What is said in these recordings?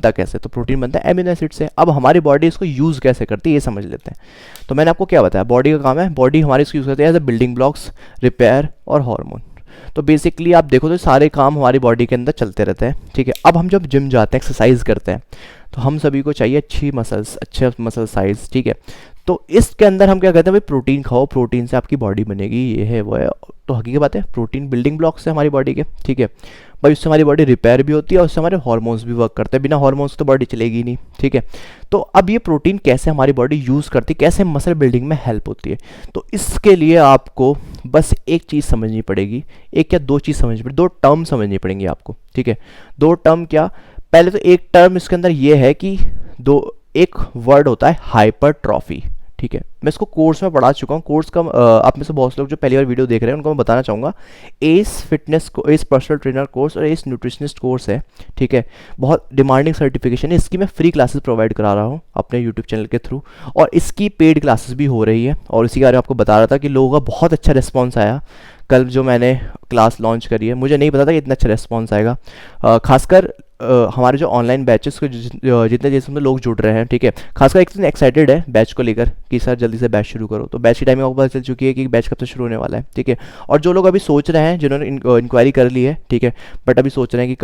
बनता कैसे, तो प्रोटीन बनता है एमिनो एसिड से। अब हमारी बॉडी इसको यूज़ कैसे करती है ये समझ लेते हैं। तो मैंने आपको क्या बताया, बॉडी का काम है, बॉडी हमारी इसको यूज़ करती है as a building blocks, repair और हार्मोन। तो बेसिकली आप देखो तो सारे काम हमारी बॉडी के अंदर चलते रहते हैं, ठीक है। अब हम जब जिम जाते हैं, एक्सरसाइज करते हैं, तो हम सभी को चाहिए अच्छी मसल्स, अच्छे मसल साइज, ठीक है। तो इसके अंदर हम क्या कहते हैं भाई, प्रोटीन खाओ, प्रोटीन से आपकी बॉडी बनेगी, ये है वो है। तो हकीकत बात है, प्रोटीन बिल्डिंग ब्लॉक्स है हमारी बॉडी के, ठीक है भाई। उससे हमारी बॉडी रिपेयर भी होती है और उससे हमारे हार्मोन्स भी वर्क करते हैं, बिना हार्मोन्स तो बॉडी चलेगी नहीं, ठीक है। तो अब ये प्रोटीन कैसे हमारी बॉडी यूज़ करती है, कैसे मसल बिल्डिंग में हेल्प होती है, तो इसके लिए आपको बस एक चीज़ समझनी पड़ेगी, एक या दो चीज़ समझनी पड़ेगी, दो टर्म समझनी पड़ेंगी आपको, ठीक है। दो टर्म क्या, पहले तो एक टर्म इसके अंदर ये है कि एक वर्ड होता है हाइपरट्रॉफी, ठीक है। मैं इसको कोर्स में पढ़ा चुका हूँ, कोर्स का आप में से बहुत से लोग जो पहली बार वीडियो देख रहे हैं उनको मैं बताना चाहूँगा, एस फिटनेस को, एस पर्सनल ट्रेनर कोर्स और एस न्यूट्रिशनिस्ट कोर्स है, ठीक है। बहुत डिमांडिंग सर्टिफिकेशन है, इसकी मैं फ्री क्लासेस प्रोवाइड करा रहा हूँ अपने यूट्यूब चैनल के थ्रू, और इसकी पेड क्लासेस भी हो रही है। और इसी के बारे में आपको बता रहा था कि लोगों का बहुत अच्छा रिस्पॉन्स आया कल जो मैंने क्लास लॉन्च करी है। मुझे नहीं पता था कि इतना अच्छा रिस्पॉन्स आएगा, खासकर हमारे जो ऑनलाइन बैचेस के जितने जैसे लोग जुड़ रहे हैं, ठीक है। खासकर एक एक्साइटेड है बैच को लेकर कि सर जल्दी से बैच शुरू करो, तो बैच की टाइमिंग आपको पता चल चुकी है कि बैच कब से शुरू होने वाला है, ठीक है। और जो लोग अभी सोच रहे हैं, जिन्होंने इंक्वायरी कर ली है, ठीक है, बट अभी सोच रहे हैं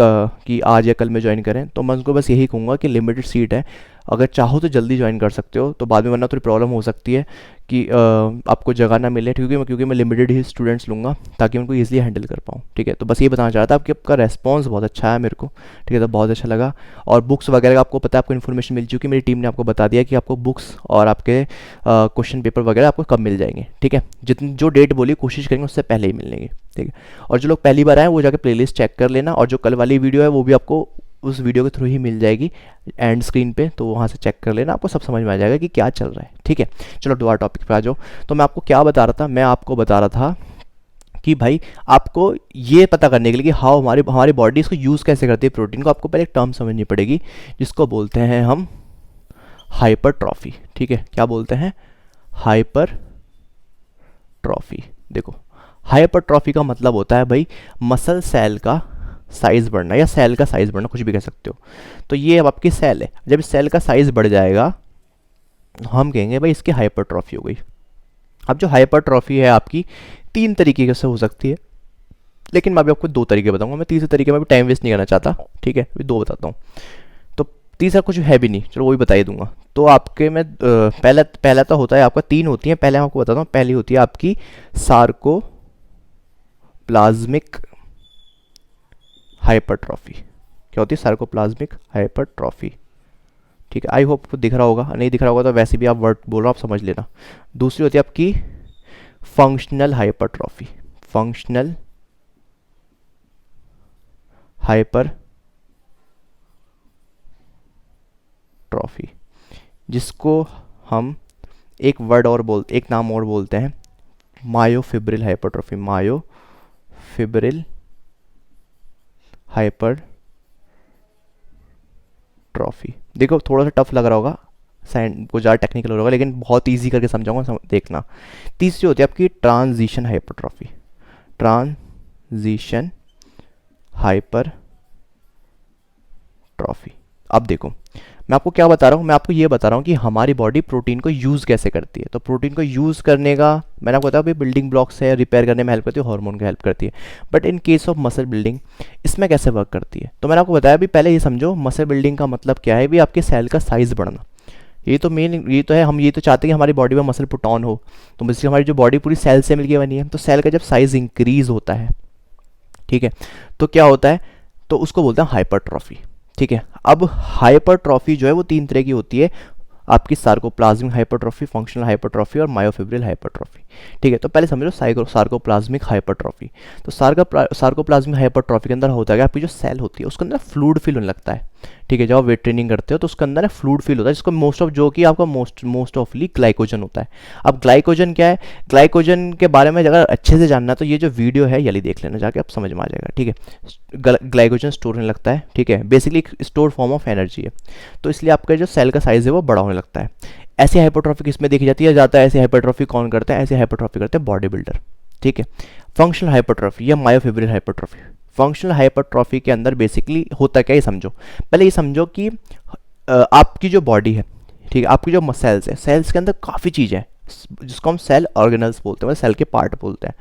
कि आज या कल में ज्वाइन करें, तो मैं उनको बस यही कहूँगा कि लिमिटेड सीट है, अगर चाहो तो जल्दी ज्वाइन कर सकते हो, तो बाद में वरना थोड़ी प्रॉब्लम हो सकती है कि आपको जगह ना मिले, क्योंकि मैं लिमिटेड ही स्टूडेंट्स लूँगा ताकि उनको ईजिली हैंडल कर पाऊँ, ठीक है। तो बस ये बताना चाह रहा था आपकी, आपका रेस्पॉन्स बहुत अच्छा है मेरे को, ठीक है, तो बहुत अच्छा लगा। और बुक्स वगैरह का आपको पता है, आपको इन्फॉर्मेशन मिल चुकी है, मेरी टीम ने आपको बता दिया कि आपको बुक्स और आपके क्वेश्चन पेपर वगैरह आपको कब मिल जाएंगे, ठीक है। जितनी जो डेट बोली कोशिश करेंगे उससे पहले ही मिलेंगे, ठीक है। और जो लोग पहली बार आए वो जाकर प्लेलिस्ट चेक कर लेना, और जो कल वाली वीडियो है वो भी आपको उस वीडियो के थ्रू ही मिल जाएगी एंड स्क्रीन पे, तो वहाँ से चेक कर लेना, आपको सब समझ में आ जाएगा कि क्या चल रहा है, ठीक है। चलो दोबारा टॉपिक पे आ जाओ। तो मैं आपको क्या बता रहा था, मैं आपको बता रहा था कि भाई आपको ये पता करने के लिए कि हाउ हमारी बॉडी इसको यूज़ कैसे करती है प्रोटीन को, आपको पहले एक टर्म समझनी पड़ेगी जिसको बोलते हैं हम हाइपरट्रॉफी, ठीक है। क्या बोलते हैं, हाइपरट्रॉफी। देखो हाइपरट्रॉफी का मतलब होता है भाई मसल सेल का साइज़ बढ़ना, या सेल का साइज़ बढ़ना, कुछ भी कह सकते हो। तो ये अब आपकी सेल है, जब इस सेल का साइज़ बढ़ जाएगा हम कहेंगे भाई इसकी हाइपरट्रॉफी हो गई। अब जो हाइपरट्रॉफी है आपकी तीन तरीके से हो सकती है, लेकिन मैं अभी आपको दो तरीके बताऊंगा, मैं तीसरे तरीके में भी टाइम वेस्ट नहीं करना चाहता, ठीक है, अभी दो बताता हूँ। तो तीसरा कुछ है भी नहीं, चलो वही बता ही दूंगा। तो आपके में पहला तो होता है आपका, तीन होती हैं, पहले मैं आपको बताता हूँ। पहली होती है आपकी सार्कोप्लाज्मिक हाइपरट्रॉफी। क्या होती है, सार्कोप्लाज्मिक हाइपरट्रॉफी, ठीक है। आई होप आपको दिख रहा होगा, नहीं दिख रहा होगा तो वैसे भी आप वर्ड बोल रहा हो, आप समझ लेना। दूसरी होती है आपकी फंक्शनल हाइपरट्रॉफी, फंक्शनल हाइपरट्रॉफी, जिसको हम एक वर्ड और एक नाम और बोलते हैं, मायोफिब्रिल हाइपरट्रॉफी, मायोफिब्रिल हाइपरट्रॉफी। देखो थोड़ा सा टफ लग रहा होगा, साइंस को ज़्यादा टेक्निकल होगा, लेकिन बहुत इजी करके समझाऊंगा, देखना। तीसरी होती है आपकी ट्रांजिशन हाइपरट्रॉफी, ट्रांजिशन हाइपरट्रॉफी। अब देखो मैं आपको क्या बता रहा हूँ, मैं आपको ये बता रहा हूँ कि हमारी बॉडी प्रोटीन को यूज़ कैसे करती है। तो प्रोटीन को यूज़ करने का मैंने आपको बताया भाई बिल्डिंग ब्लॉक्स है, रिपेयर करने में हेल्प करती है, हार्मोन का हेल्प करती है। But in case of muscle building इसमें कैसे वर्क करती है, तो मैंने आपको बताया भी, पहले ये समझो मसल बिल्डिंग का मतलब क्या है भी, आपके सेल का साइज़ बढ़ना। ये तो मेन, ये तो है, हम ये तो चाहते हैं कि हमारी बॉडी में मसल पुट ऑन हो, तो बेसिकली हमारी जो बॉडी पूरी सेल से मिलकर बनी है, तो सेल का जब साइज़ इंक्रीज़ होता है, ठीक है, तो क्या होता है, तो उसको बोलते हैं हाइपरट्रॉफी, ठीक है। अब हाइपरट्रॉफी जो है वो तीन तरह की होती है, आपकी सार्कोप्लाज्मिक हाइपरट्रॉफी, फंक्शनल हाइपरट्रॉफी और मायोफिब्रिल हाइपरट्रॉफी, ठीक है। तो पहले समझ लो सार्कोप्लाज्मिक हाइपरट्रॉफी। तो सार्कोप्लाज्मिक हाइपरट्रॉफी के अंदर होता है कि आपकी जो सेल होती है उसके अंदर फ्लूइड फील होने लगता है, ठीक है। जब आप वेट ट्रेनिंग करते हो तो उसके अंदर फ्लूइड फील होता है, जिसको जो कि आपका मोस्ट ऑफली ग्लाइकोजन होता है। अब ग्लाइकोजन क्या है, ग्लाइकोजन के बारे में अगर अच्छे से जानना तो ये जो वीडियो है ये देख लेना जाके, आप समझ में आ जाएगा, ठीक है। ग्लाइकोजन स्टोर होने लगता है, ठीक है, basically store form of energy है, तो इसलिए आपका जो सेल का साइज़ है वो बड़ा होने लगता है। ऐसी हाइपरट्रॉफी किसमें देखी जाती है, जाता है ऐसी हाइपरट्रॉफी कौन करता है, ऐसी हाइपरट्रॉफी करते हैं बॉडी बिल्डर, ठीक है। फंक्शनल हाइपरट्रॉफी या मायोफिब्रिल हाइपरट्रॉफी, फंक्शनल हाइपरट्रॉफी के अंदर बेसिकली होता क्या, ये समझो। पहले ये समझो कि आपकी जो बॉडी है, ठीक है, आपकी जो सेल्स है, सेल्स के अंदर काफ़ी चीज़ें हैं जिसको हम सेल ऑर्गेनल्स बोलते हैं, मतलब सेल के पार्ट बोलते हैं।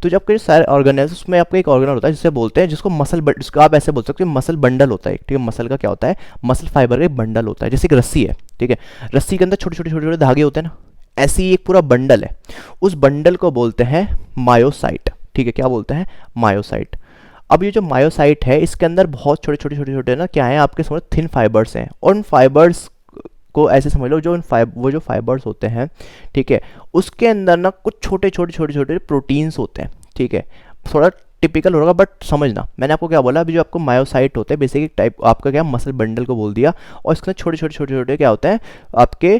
तो जब कोई सेल ऑर्गेनल्स, उसमें आपका एक ऑर्गेनल होता है जिसे बोलते हैं, जिसको मसल, जिसको आप ऐसे बोल सकते हो मसल बंडल होता है, ठीक है। मसल का क्या होता है, मसल फाइबर का एक बंडल होता है, जैसे एक रस्सी है, ठीक है। रस्सी के अंदर छोटे छोटे छोटे छोटे धागे होते हैं ना, ऐसे ही एक पूरा बंडल है। उस बंडल को बोलते हैं मायोसाइट, ठीक है। क्या बोलते हैं, मायोसाइट। अब ये जो मायोसाइट है, इसके अंदर बहुत छोटे छोटे छोटे छोटे ना क्या है, आपके समझ थिन फाइबर्स हैं, और उन फाइबर्स को ऐसे समझ लो, जो वो जो फाइबर्स होते हैं, ठीक है, उसके अंदर ना कुछ छोटे छोटे छोटे छोटे प्रोटीन्स होते हैं, ठीक है। थोड़ा टिपिकल होगा बट समझना, मैंने आपको क्या बोला, अभी जो आपको मायोसाइट होते हैं बेसिक टाइप, आपका क्या मसल बंडल को बोल दिया, और इसके अंदर छोटे छोटे छोटे छोटे क्या होते हैं, आपके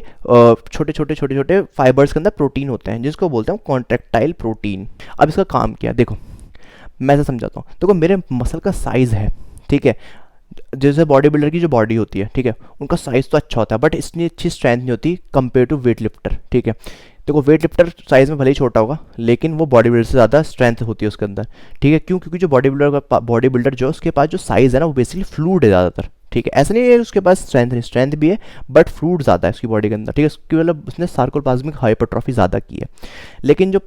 छोटे छोटे छोटे छोटे फाइबर्स के अंदर प्रोटीन होते हैं, जिसको बोलते हैं कॉन्ट्रैक्टाइल प्रोटीन। अब इसका काम क्या, देखो मैं ऐसा समझाता हूँ। देखो मेरे मसल का साइज़ है, ठीक है, जैसे बॉडी बिल्डर की जो बॉडी होती है, ठीक है, उनका साइज़ तो अच्छा होता है बट इतनी अच्छी स्ट्रेंथ नहीं होती कंपेयर टू वेट लिफ्टर, ठीक है। देखो वेट लिफ्टर साइज़ में भले ही छोटा होगा, लेकिन वो बॉडी बिल्डर से ज़्यादा स्ट्रेंथ होती है उसके अंदर, ठीक है। क्यों, क्योंकि जो बॉडी बिल्डर जो उसके पास जो साइज़ है ना, वो बेसिकली फ्लूइड है ज़्यादातर, ठीक है। ऐसा नहीं है उसके पास स्ट्रेंथ नहीं, स्ट्रेंथ भी है बट फ्लूइड ज़्यादा है उसकी बॉडी के अंदर, ठीक है। उसकी मतलब उसने सार्कोप्लाज्मिक हाइपरट्रॉफी ज़्यादा की है। लेकिन जो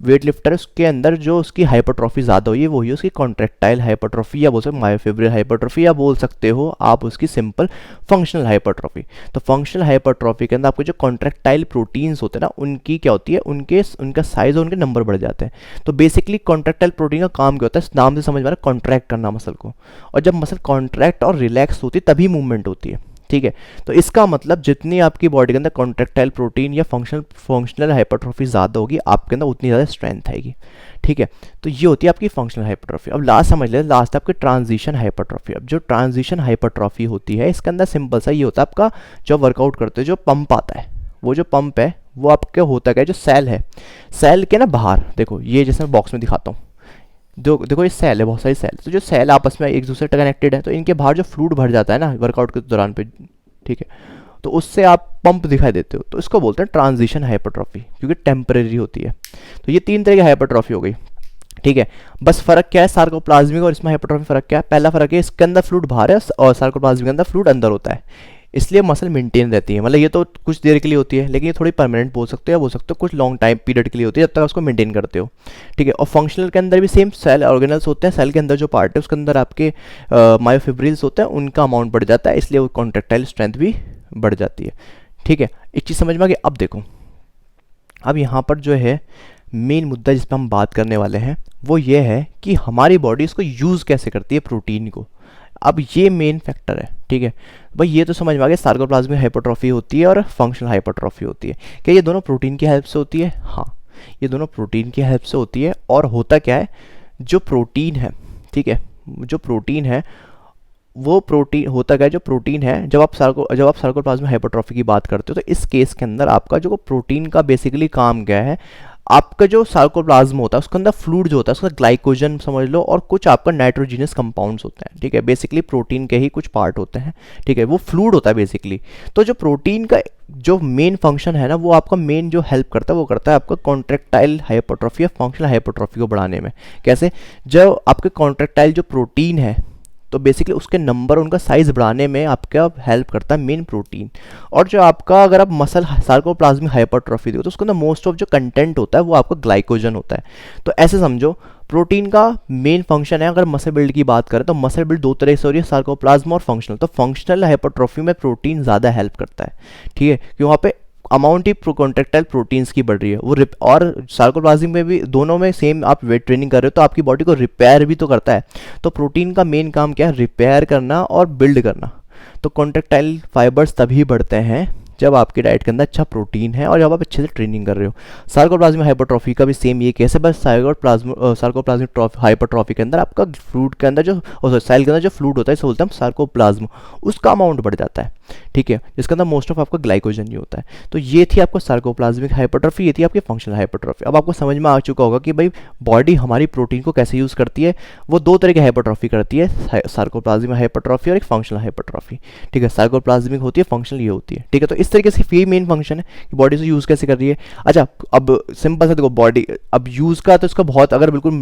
वेट लिफ्टर है उसके अंदर जो उसकी हाइपरट्रॉफी ज़्यादा हुई है, वो ही उसकी कॉन्ट्रैक्टाइल हाइपरट्रॉफी, या बोल सकते मायोफिब्रिल हाइपरट्रॉफी, या बोल सकते हो आप उसकी सिंपल फंक्शनल हाइपरट्रॉफी। तो फंक्शनल हाइपरट्रॉफी के अंदर आपको जो कॉन्ट्रैक्टाइल प्रोटीन्स होते हैं ना, उनकी क्या होती है, उनका साइज़ और उनके नंबर बढ़ जाते हैं। तो बेसिकली कॉन्ट्रैक्टाइल प्रोटीन का काम क्या होता है, इस नाम से समझ में आ रहा है, कॉन्ट्रैक्ट करना मसल को, और जब मसल कॉन्ट्रैक्ट और रिलैक्स होती है तभी मूवमेंट होती है, ठीक है। तो इसका मतलब जितनी आपकी बॉडी के अंदर कॉन्ट्रैक्टाइल प्रोटीन या फंक्शनल हाइपरट्रॉफी ज़्यादा होगी, आपके अंदर उतनी ज़्यादा स्ट्रेंथ आएगी, ठीक है। तो ये होती है आपकी फंक्शनल हाइपरट्रॉफी। अब लास्ट समझ ले, लास्ट आपकी ट्रांजिशन हाइपरट्रॉफी। अब जो ट्रांजिशन हाइपरट्रॉफी होती है, इसके अंदर सिंपल सा ये होता है, आपका जो वर्कआउट करते हो जो पंप आता है, वो जो पंप है वो आपके होता क्या है, जो सेल है, सेल के ना बाहर देखो, ये जैसे मैं बॉक्स में दिखाता हूँ, देखो ये सेल है, बहुत सारी सेल, तो जो सेल आपस में एक दूसरे से कनेक्टेड है, तो इनके बाहर जो फ्लूइड भर जाता है ना वर्कआउट के दौरान पे, ठीक है, तो उससे आप पंप दिखाई देते हो, तो इसको बोलते हैं ट्रांजिशन हाइपरट्रॉफी, क्योंकि टेम्परेरी होती है। तो ये 3 तरह की हाइपरट्रॉफी हो गई, ठीक है। बस फर्क क्या है सार्कोप्लाज्मिक और इसमें हाइपरट्रॉफी, फर्क क्या है, पहला फर्क है इसके अंदर फ्लूइड बाहर है और सार्कोप्लाज्मिक के अंदर फ्लूइड अंदर होता है, इसलिए मसल मेंटेन रहती है। मतलब ये तो कुछ देर के लिए होती है, लेकिन ये थोड़ी परमानेंट बोल सकते हो, या बोल सकते हो कुछ लॉन्ग टाइम पीरियड के लिए होती है, जब तक उसको मेंटेन करते हो, ठीक है। और फंक्शनल के अंदर भी सेम सेल ऑर्गेनल्स होते हैं, सेल के अंदर जो पार्ट है उसके अंदर आपके मायोफिब्रिल्स होते हैं, उनका अमाउंट बढ़ जाता है, इसलिए वो कॉन्ट्रैक्टाइल स्ट्रेंथ भी बढ़ जाती है, ठीक है। एक चीज़ समझ में आ गई। अब देखो, अब यहाँ पर जो है मेन मुद्दा जिस पर हम बात करने वाले हैं वो ये है कि हमारी बॉडी इसको यूज़ कैसे करती है प्रोटीन को। अब ये मेन फैक्टर है, ठीक है भाई। ये तो समझ में आ गया, सार्कोप्लाज्मिक हाइपरट्रॉफी होती है और फंक्शनल हाइपरट्रॉफी होती है। क्या ये दोनों प्रोटीन की हेल्प से होती है? हाँ, ये दोनों प्रोटीन की हेल्प से होती है। और होता क्या है, जो प्रोटीन है, ठीक है, जो प्रोटीन है वो प्रोटीन होता क्या है, जो प्रोटीन है, जब आप सार्कोप्लाज्मिक हाइपरट्रॉफी की बात करते हो तो इस केस के अंदर आपका जो प्रोटीन का बेसिकली काम क्या है, आपका जो सार्कोप्लाज्म होता है उसके अंदर फ्लूइड जो होता है उसका ग्लाइकोजन समझ लो, और कुछ आपका नाइट्रोजिनस कंपाउंड्स होते हैं, ठीक है। बेसिकली प्रोटीन के ही कुछ पार्ट होते हैं, ठीक है, वो फ्लूइड होता है बेसिकली। तो जो प्रोटीन का जो मेन फंक्शन है ना, वो आपका मेन जो हेल्प करता है वो करता है आपका कॉन्ट्रैक्टाइल हाइपरट्रॉफी या फंक्शनल हाइपरट्रॉफी को बढ़ाने में। कैसे? जब आपके कॉन्ट्रैक्टाइल जो प्रोटीन है तो बेसिकली उसके नंबर, उनका साइज़ बढ़ाने में आपका हेल्प करता है मेन प्रोटीन। और जो आपका अगर आप मसल सार्कोप्लाज्मिक हाइपरट्रॉफी देखो तो उसके अंदर मोस्ट ऑफ जो कंटेंट होता है वो आपका ग्लाइकोजन होता है। तो ऐसे समझो प्रोटीन का मेन फंक्शन है। अगर मसल बिल्ड की बात करें तो मसल बिल्ड 2 तरह से हो रही है, सार्कोप्लाज्म और फंक्शनल। तो फंक्शनल हाइपरट्रॉफी में प्रोटीन ज़्यादा हेल्प करता है, ठीक है, क्योंकि वहाँ पे अमाउंट ही कॉन्ट्रैक्टाइल प्रोटीन्स की बढ़ रही है वो और सार्कोप्लाज्म में भी, दोनों में सेम। आप वेट ट्रेनिंग कर रहे हो तो आपकी बॉडी को रिपेयर भी तो करता है। तो प्रोटीन का मेन काम क्या है? रिपेयर करना और बिल्ड करना। तो कॉन्ट्रैक्टाइल फाइबर्स तभी बढ़ते हैं जब आपकी डाइट के अंदर अच्छा प्रोटीन है और जब आप अच्छे से ट्रेनिंग कर रहे हो। सार्कोप्लाज्मिक हाइपरट्रॉफी का भी सेम ये केस है, बस सार्कोप्लाज्मिक हाइपरट्रॉफी के अंदर आपका फ्लूइड के अंदर जो सेल के अंदर जो फ्लूइड होता है, इसे बोलते हैं हम सार्कोप्लाज्म, उसका अमाउंट बढ़ जाता है, ठीक है, जिसके अंदर मोस्ट ऑफ आपका ग्लाइकोजन ही होता है। तो ये थी आपको सार्कोप्लाज्मिक हाइपरट्रॉफी, ये थी आपकी फंक्शनल हाइपरट्रॉफी। अब आपको समझ में आ चुका होगा कि भाई बॉडी हमारी प्रोटीन को कैसे यूज़ करती है। वो 2 तरह की हाइपरट्रॉफी करती है, सार्कोप्लाज्मिक हाइपरट्रॉफी और एक फंक्शनल हाइपरट्रॉफी, ठीक है। सार्कोप्लाज्मिक होती है, फंक्शनल ये होती है, ठीक है। तो इस इस तरीके से ये मेन फंक्शन है कि बॉडी से यूज़ कैसे कर रही है। अच्छा, अब सिंपल सा देखो, बॉडी अब यूज़ का तो इसका बहुत, अगर बिल्कुल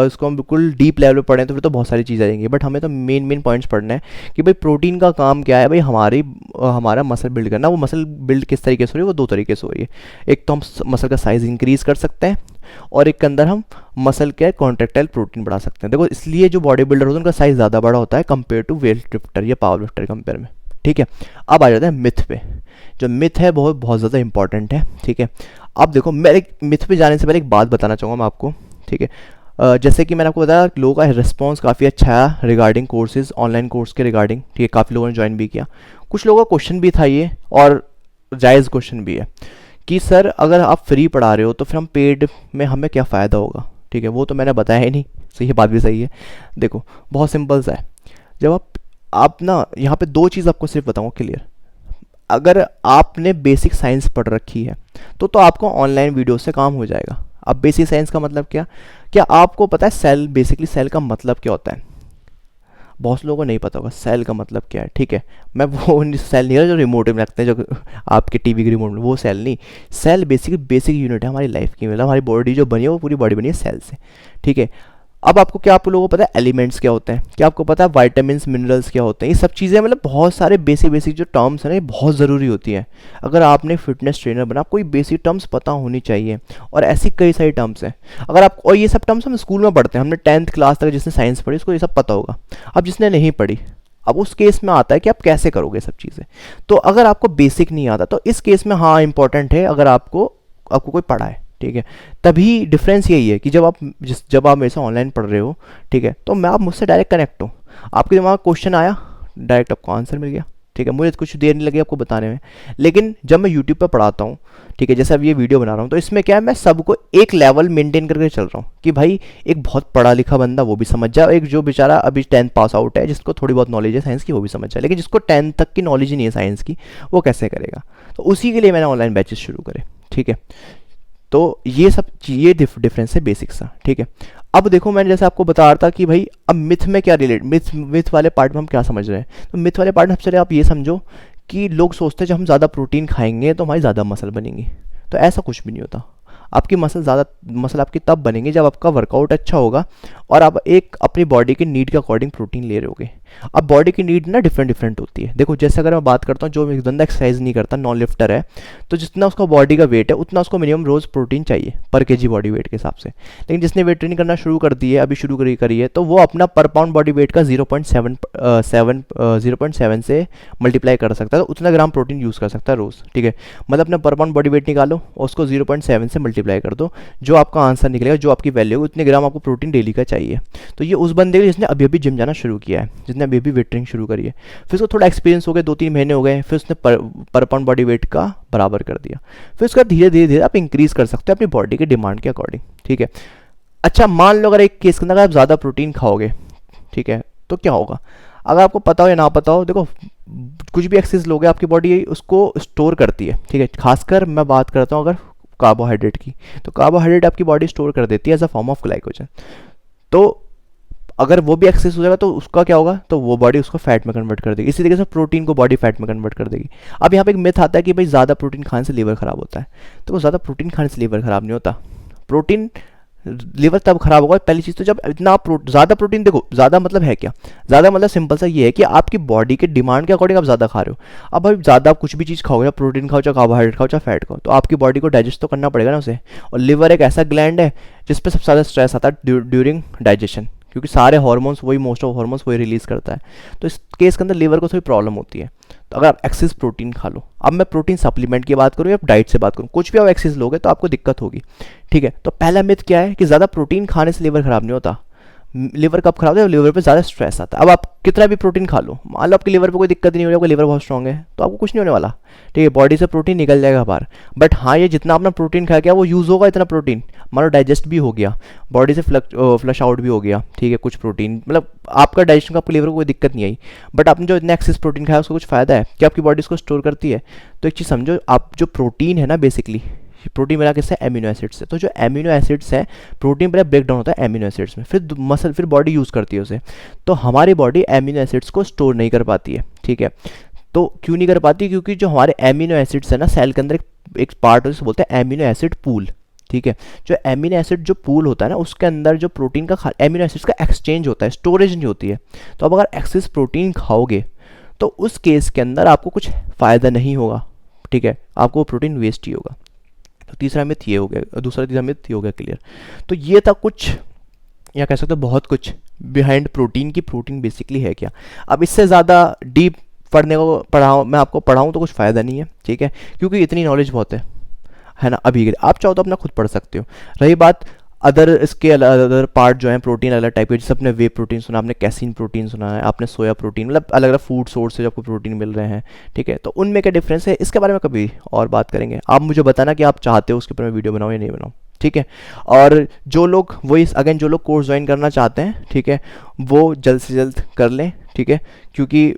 इसको हम बिल्कुल डीप लेवल पे पढ़ें तो फिर तो बहुत सारी चीज़ें आ जाएंगी, बट हमें तो मेन मेन पॉइंट्स पढ़ना है कि भाई प्रोटीन का काम क्या है। भाई हमारा मसल बिल्ड करना, वो मसल बिल्ड किस तरीके से हो रही है, वो दो तरीके से हो रही है। एक तो हम मसल का साइज़ इंक्रीज़ कर सकते हैं, और एक के अंदर हम मसल के कॉन्ट्रेक्टाइल प्रोटीन बढ़ा सकते हैं। देखो, इसलिए जो बॉडी बिल्डर होता है उनका साइज़ ज़्यादा बड़ा होता है कंपेयर टू वेट लिफ्टर या पावर लिफ्टर कंपेयर में। ठीक है, अब आ जाते हैं मिथ पे। जो मिथ है बहुत बहुत ज़्यादा इंपॉर्टेंट है। ठीक है, अब देखो, मैं एक मिथ पे जाने से पहले एक बात बताना चाहूँगा मैं आपको। ठीक है, जैसे कि मैंने आपको बताया, लोगों का रिस्पॉन्स काफ़ी अच्छा है रिगार्डिंग कोर्सेज, ऑनलाइन कोर्स के रिगार्डिंग। ठीक है, काफ़ी लोगों ने ज्वाइन भी किया। कुछ लोगों का क्वेश्चन भी था ये, और जायज़ क्वेश्चन भी है कि सर अगर आप फ्री पढ़ा रहे हो तो फिर हम पेड में हमें क्या फ़ायदा होगा। ठीक है, वो तो मैंने बताया ही नहीं, सही ये बात भी सही है। देखो, बहुत सिंपल सा है। जब आप ना, यहाँ पे दो चीज़ आपको सिर्फ बताऊँ क्लियर। अगर आपने बेसिक साइंस पढ़ रखी है तो आपको ऑनलाइन वीडियो से काम हो जाएगा। अब बेसिक साइंस का मतलब क्या, क्या आपको पता है सेल, बेसिकली सेल का मतलब क्या होता है? बहुत लोगों को नहीं पता होगा सेल का मतलब क्या है। ठीक है, मैं वो सेल नहीं है जो रिमोट में रखते हैं, जो आपके टीवी के रिमोट में, वो सेल नहीं। सेल बेसिकली बेसिक यूनिट है हमारी लाइफ की, मतलब हमारी बॉडी जो बनी है वो पूरी बॉडी बनी है सेल से। ठीक है, अब आपको क्या, आप लोगों को पता है एलिमेंट्स क्या होते हैं, क्या आपको पता है वाइटामिन मिनरल्स क्या होते हैं? ये सब चीज़ें, मतलब बहुत सारे बेसिक बेसिक जो टर्म्स हैं ना, ये बहुत ज़रूरी होती हैं। अगर आपने फिटनेस ट्रेनर बना, आपको ये बेसिक टर्म्स पता होनी चाहिए। और ऐसी कई सारी टर्म्स हैं, अगर आप, और ये सब टर्म्स हम स्कूल में पढ़ते हैं, हमने 10th क्लास तक जिसने साइंस पढ़ी उसको ये सब पता होगा। अब जिसने नहीं पढ़ी, अब उस केस में आता है कि आप कैसे करोगे सब चीज़ें। तो अगर आपको बेसिक नहीं आता तो इस केस में हाँ इंपॉर्टेंट है अगर आपको कोई पढ़ा है। ठीक है, तभी डिफरेंस यही है कि जब आप मेरे से ऑनलाइन पढ़ रहे हो, ठीक है, तो मैं, आप मुझसे डायरेक्ट कनेक्ट हो, आपके दिमाग में क्वेश्चन आया, डायरेक्ट आपको आंसर मिल गया। ठीक है, मुझे कुछ देर नहीं लगी आपको बताने में। लेकिन जब मैं यूट्यूब पर पढ़ाता हूँ, ठीक है, जैसे अब ये वीडियो बना रहा हूँ, तो इसमें क्या है, मैं सबको एक लेवल मेंटेन करके चल रहा हूँ कि भाई एक बहुत पढ़ा लिखा बंदा वो भी समझ जाए, एक जो बेचारा अभी 10th पास आउट है, जिसको थोड़ी बहुत नॉलेज है साइंस की, वो भी समझ जाए। लेकिन जिसको 10th तक की नॉलेज ही नहीं है साइंस की, वो कैसे करेगा? तो उसी के लिए मैंने ऑनलाइन बैचेस शुरू करे। ठीक है, तो ये सब ये डिफरेंस है बेसिक सा। ठीक है, अब देखो, मैंने जैसे आपको बता रहा था कि भाई अब मिथ में क्या रिलेट, मिथ वाले पार्ट में हम क्या समझ रहे हैं। तो मिथ वाले पार्ट में सबसे आप ये समझो कि लोग सोचते हैं जब हम ज़्यादा प्रोटीन खाएंगे तो हमारी ज़्यादा मसल बनेंगी। तो ऐसा कुछ भी नहीं होता। आपकी मसल आपकी तब बनेंगी जब आपका वर्कआउट अच्छा होगा और आप एक अपनी बॉडी के नीड के अकॉर्डिंग प्रोटीन ले रहे होगे। अब बॉडी की नीड ना डिफरेंट डिफरेंट होती है। देखो, जैसे अगर मैं बात करता हूँ, जो बंदा एक्सरसाइज नहीं करता, नॉन लिफ्टर है, तो जितना उसका बॉडी का वेट है उतना उसको मिनिमम रोज़ प्रोटीन चाहिए पर केजी बॉडी वेट के हिसाब से। लेकिन जिसने वेट ट्रेनिंग करना शुरू कर दी है, अभी शुरू करी है, तो वो अपना पर पाउंड बॉडी वेट का 0.7 से मल्टीप्लाई कर सकता है, तो उतना ग्राम प्रोटीन यूज़ कर सकता है रोज़। ठीक है, मतलब अपना पर पाउंड बॉडी वेट निकालो और उसको 0.7 से मल्टीप्लाई कर दो, जो आपका आंसर निकलेगा, जो आपकी वैल्यू होगी, उतने ग्राम आपको प्रोटीन डेली का चाहिए। तो ये उस बंदे के जिसने अभी अभी जिम जाना शुरू किया है, जिसने अभी अभी वेट ट्रेनिंग शुरू करी है, फिर उसको थोड़ा एक्सपीरियंस हो गया, 2-3 महीने हो गए, फिर उसने पर पाउंड बॉडी वेट का बराबर कर दिया। फिर उसका धीरे धीरे आप इंक्रीज कर सकते हो अपनी बॉडी के डिमांड के अकॉर्डिंग। ठीक है, अच्छा मान लो अगर एक केस के अंदर आप ज़्यादा प्रोटीन खाओगे, ठीक है, तो क्या होगा? अगर आपको पता हो या ना पता हो, देखो कुछ भी एक्सेस लोगे आपकी बॉडी उसको स्टोर करती है। ठीक है, खासकर मैं बात करता हूँ अगर कार्बोहाइड्रेट की, तो कार्बोहाइड्रेट आपकी बॉडी स्टोर कर देती है as a form of glycogen. तो अगर वो भी एक्सेस हो जाएगा तो उसका क्या होगा, तो वो बॉडी उसको फैट में कन्वर्ट कर देगी। इसी तरीके से प्रोटीन को बॉडी फैट में कन्वर्ट कर देगी। अब यहाँ पे एक मिथ आता है कि भाई ज़्यादा प्रोटीन खाने से लीवर खराब होता है। तो वो ज़्यादा प्रोटीन खाने से लीवर खराब नहीं होता। प्रोटीन लीवर तब खराब होगा, पहली चीज़ तो जब इतना आप ज़्यादा प्रोटीन, देखो ज़्यादा मतलब है क्या, ज़्यादा मतलब सिंपल सा ये है कि आपकी बॉडी के डिमांड के अकॉर्डिंग आप ज़्यादा खा रहे हो। अब भाई ज़्यादा कुछ भी चीज़ खाओगे, प्रोटीन खाओ चाहे कार्बोहाइड्रेट खाओ चाहे फैट खाओ, तो आपकी बॉडी को डाइजेस्ट तो करना पड़ेगा ना उसे। और लिवर एक ऐसा ग्लैंड है जिस पर सबसे ज़्यादा स्ट्रेस आता है ड्यूरिंग डाइजेशन, क्योंकि सारे हार्मोन्स वही, मोस्ट ऑफ हार्मोन्स वही रिलीज़ करता है। तो इस केस के अंदर लीवर को थोड़ी प्रॉब्लम होती है। तो अगर आप एक्सेस प्रोटीन खा लो, अब मैं प्रोटीन सप्लीमेंट की बात करूँ या डाइट से बात करूँ, कुछ भी आप एक्सेस लोगे तो आपको दिक्कत होगी। ठीक है, तो पहला मिथ क्या है कि ज़्यादा प्रोटीन खाने से लीवर खराब नहीं होता। लिवर कब खराब होता है? लिवर पे ज़्यादा स्ट्रेस आता है। अब आप कितना भी प्रोटीन खा लो, मान लो आपके लिवर पे कोई दिक्कत नहीं हो रही, आपका लिवर बहुत स्ट्रॉन्ग है, तो आपको कुछ नहीं होने वाला। ठीक है, बॉडी से प्रोटीन निकल जाएगा बाहर। बट हाँ, ये जितना आपने प्रोटीन खाया गया वो यूज़ होगा, इतना प्रोटीन मान लो डाइजेस्ट भी हो गया, बॉडी से फ्लश आउट भी हो गया। ठीक है, कुछ प्रोटीन, मतलब आपका डाइजेशन का, आपके लिवर को कोई दिक्कत नहीं आई। बट आपने जो इतना एक्सेस प्रोटीन खाया उसको कुछ फ़ायदा है कि आपकी बॉडी इसको स्टोर करती है। तो एक चीज़ समझो, आप जो प्रोटीन है ना, बेसिकली प्रोटीन बना किससे? एमिनो एसिड से। तो जो एमिनो एसिड्स हैं, प्रोटीन पहले ब्रेक डाउन होता है एमिनो एसिड्स में, फिर बॉडी यूज़ करती है उसे। तो हमारी बॉडी एमिनो एसिड्स को स्टोर नहीं कर पाती है। ठीक है, तो क्यों नहीं कर पाती? क्योंकि जो हमारे एमिनो एसिड्स है ना सेल के अंदर, एक पार्ट है जिसे बोलते हैं एमिनो एसिड पूल, ठीक है। जो एमिनो एसिड जो पूल होता है ना, उसके अंदर जो प्रोटीन का एमिनो एसिड्स का एक्सचेंज होता है, स्टोरेज नहीं होती है। तो अब अगर एक्सेस प्रोटीन खाओगे तो उस केस के अंदर आपको कुछ फ़ायदा नहीं होगा, ठीक है, आपको वो प्रोटीन वेस्ट ही होगा। तो तीसरा मिथ ये हो गया, तीसरा मिथ ये हो गया क्लियर। तो ये था कुछ, या कह सकते हो बहुत कुछ बिहाइंड प्रोटीन की, प्रोटीन बेसिकली है क्या। अब इससे ज़्यादा डीप पढ़ने को मैं आपको पढ़ाऊँ तो कुछ फ़ायदा नहीं है, ठीक है, क्योंकि इतनी नॉलेज बहुत है ना। अभी के लिए आप चाहो तो अपना खुद पढ़ सकते हो। रही बात अदर इसके अदर पार्ट जो है प्रोटीन अलग टाइप के, जैसे आपने वे प्रोटीन सुना, आपने कैसीन प्रोटीन सुना है, आपने सोया प्रोटीन, मतलब अलग अलग फूड सोर्स से आपको प्रोटीन मिल रहे हैं, ठीक है। तो उनमें क्या डिफरेंस है, इसके बारे में कभी और बात करेंगे। आप मुझे बताना कि आप चाहते हो उसके ऊपर मैं वीडियो बनाऊँ या नहीं बनाऊँ, ठीक है। और जो लोग वही अगेन जो लोग कोर्स ज्वाइन करना चाहते हैं, ठीक है, वो जल्द से जल्द कर लें, ठीक है, क्योंकि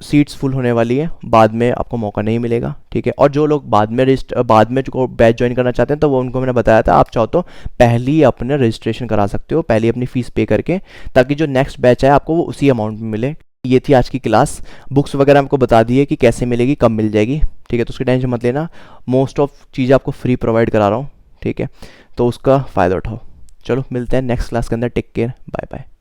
सीट्स फुल होने वाली है, बाद में आपको मौका नहीं मिलेगा, ठीक है। और जो लोग बाद में जो बैच ज्वाइन करना चाहते हैं, तो वो उनको मैंने बताया था, आप चाहो तो पहले ही अपने रजिस्ट्रेशन करा सकते हो, पहले अपनी फ़ीस पे करके, ताकि जो नेक्स्ट बैच है आपको वो उसी अमाउंट में मिले। ये थी आज की क्लास। बुक्स वगैरह आपको बता दी है कि कैसे मिलेगी, कब मिल जाएगी, ठीक है, तो उसकी टेंशन मत लेना। मोस्ट ऑफ चीज़ें आपको फ्री प्रोवाइड करा रहा हूँ, ठीक है, तो उसका फ़ायदा उठाओ। चलो मिलते हैं नेक्स्ट क्लास के अंदर। Take care, bye bye.